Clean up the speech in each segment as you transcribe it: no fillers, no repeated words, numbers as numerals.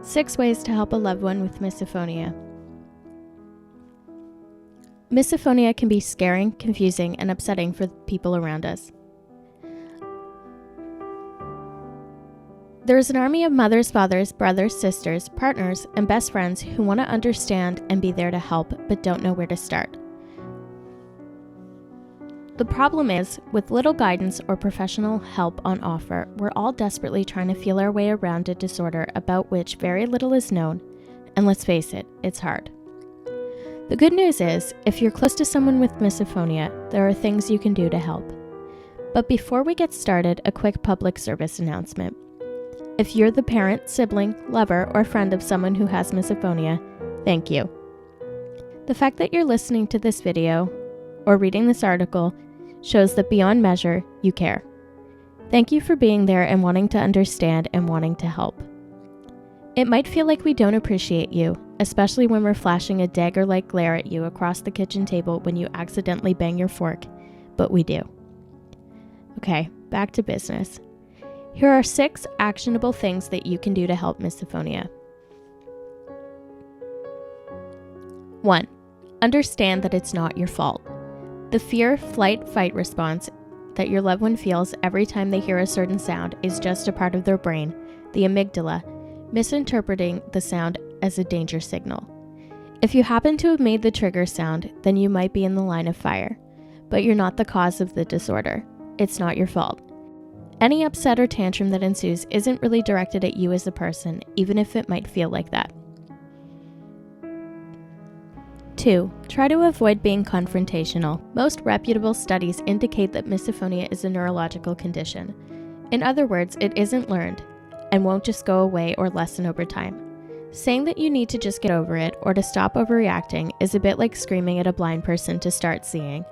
6 ways to help a loved one with misophonia. Misophonia can be scaring, confusing, and upsetting for the people around us. There is an army of mothers, fathers, brothers, sisters, partners, and best friends who want to understand and be there to help, but don't know where to start. The problem is, with little guidance or professional help on offer, we're all desperately trying to feel our way around a disorder about which very little is known, and let's face it, it's hard. The good news is, if you're close to someone with misophonia, there are things you can do to help. But before we get started, a quick public service announcement. If you're the parent, sibling, lover, or friend of someone who has misophonia, thank you. The fact that you're listening to this video or reading this article shows that beyond measure, you care. Thank you for being there and wanting to understand and wanting to help. It might feel like we don't appreciate you, especially when we're flashing a dagger-like glare at you across the kitchen table when you accidentally bang your fork, but we do. Okay, back to business. Here are 6 actionable things that you can do to help misophonia. 1. Understand that it's not your fault. The fear, flight, fight response that your loved one feels every time they hear a certain sound is just a part of their brain, the amygdala, misinterpreting the sound as a danger signal. If you happen to have made the trigger sound, then you might be in the line of fire, but you're not the cause of the disorder. It's not your fault. Any upset or tantrum that ensues isn't really directed at you as a person, even if it might feel like that. 2. Try to avoid being confrontational. Most reputable studies indicate that misophonia is a neurological condition. In other words, it isn't learned and won't just go away or lessen over time. Saying that you need to just get over it or to stop overreacting is a bit like screaming at a blind person to start seeing.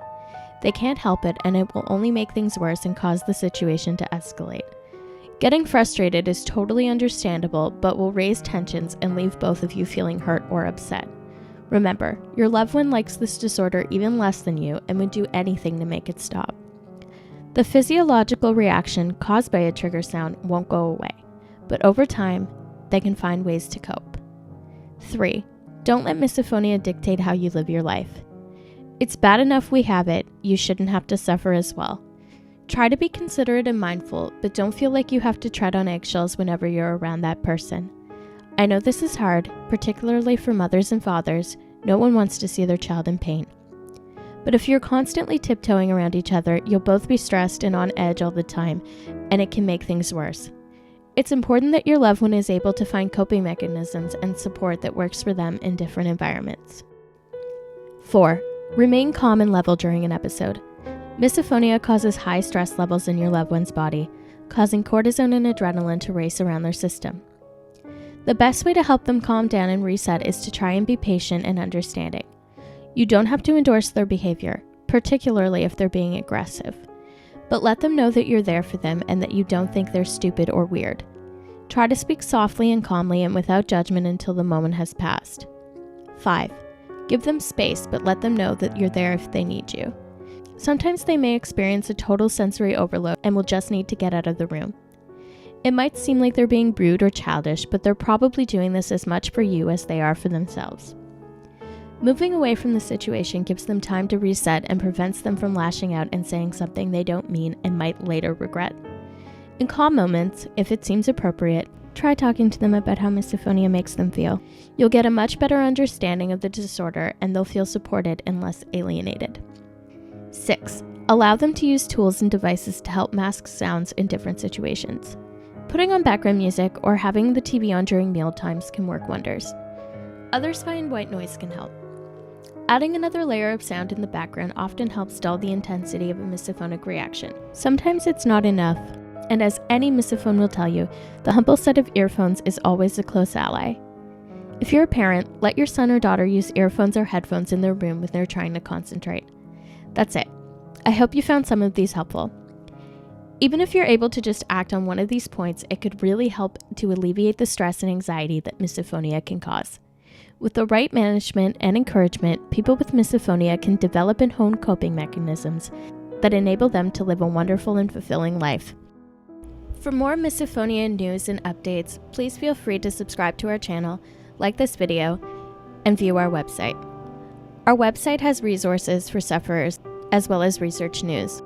They can't help it, and it will only make things worse and cause the situation to escalate. Getting frustrated is totally understandable, but will raise tensions and leave both of you feeling hurt or upset. Remember, your loved one likes this disorder even less than you and would do anything to make it stop. The physiological reaction caused by a trigger sound won't go away, but over time, they can find ways to cope. 3. Don't let misophonia dictate how you live your life. It's bad enough we have it, you shouldn't have to suffer as well. Try to be considerate and mindful, but don't feel like you have to tread on eggshells whenever you're around that person. I know this is hard, particularly for mothers and fathers. No one wants to see their child in pain. But if you're constantly tiptoeing around each other, you'll both be stressed and on edge all the time, and it can make things worse. It's important that your loved one is able to find coping mechanisms and support that works for them in different environments. 4. Remain calm and level during an episode. Misophonia causes high stress levels in your loved one's body, causing cortisol and adrenaline to race around their system. The best way to help them calm down and reset is to try and be patient and understanding. You don't have to endorse their behavior, particularly if they're being aggressive, but let them know that you're there for them and that you don't think they're stupid or weird. Try to speak softly and calmly and without judgment until the moment has passed. 5. Give them space, but let them know that you're there if they need you. Sometimes they may experience a total sensory overload and will just need to get out of the room. It might seem like they're being rude or childish, but they're probably doing this as much for you as they are for themselves. Moving away from the situation gives them time to reset and prevents them from lashing out and saying something they don't mean and might later regret. In calm moments, if it seems appropriate, try talking to them about how misophonia makes them feel. You'll get a much better understanding of the disorder and they'll feel supported and less alienated. 6. Allow them to use tools and devices to help mask sounds in different situations. Putting on background music or having the TV on during meal times can work wonders. Others find white noise can help. Adding another layer of sound in the background often helps dull the intensity of a misophonic reaction. Sometimes it's not enough, and as any misophone will tell you, the humble set of earphones is always a close ally. If you're a parent, let your son or daughter use earphones or headphones in their room when they're trying to concentrate. That's it. I hope you found some of these helpful. Even if you're able to just act on one of these points, it could really help to alleviate the stress and anxiety that misophonia can cause. With the right management and encouragement, people with misophonia can develop and hone coping mechanisms that enable them to live a wonderful and fulfilling life. For more misophonia news and updates, please feel free to subscribe to our channel, like this video, and view our website. Our website has resources for sufferers as well as research news.